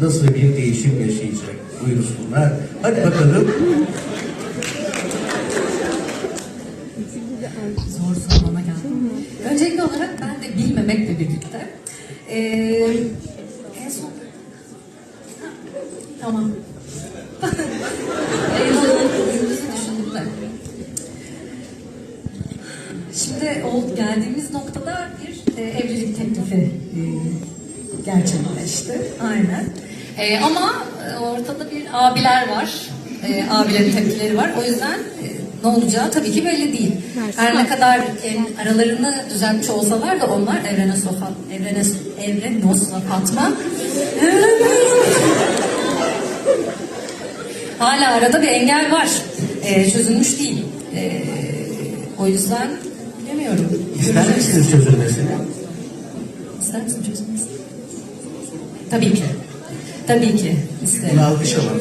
nasıl bir değişim yaşayacak buyursunlar. Hadi bakalım. Zor sormama geldi. Öncelikli olarak ben de bilmemekle birlikte en son tamam. Gündüzü düşündüm de. Şimdi geldiğimiz noktada bir evlilik teklifi gerçekleşti. Aynen. Ama ortada bir abiler var. Abilerin tepkileri var. O yüzden ne olacağı tabii ki belli değil. Her ne kadar aralarını düzeltmiş olsalar da onlar Evrenos'la Fatma hala arada bir engel var. Çözülmüş değil. O yüzden bilemiyorum. İster misiniz çözülmesini? İster misin çözülmesini? Tabii ki. Tabii ki isterim. Bunu alkışlamam.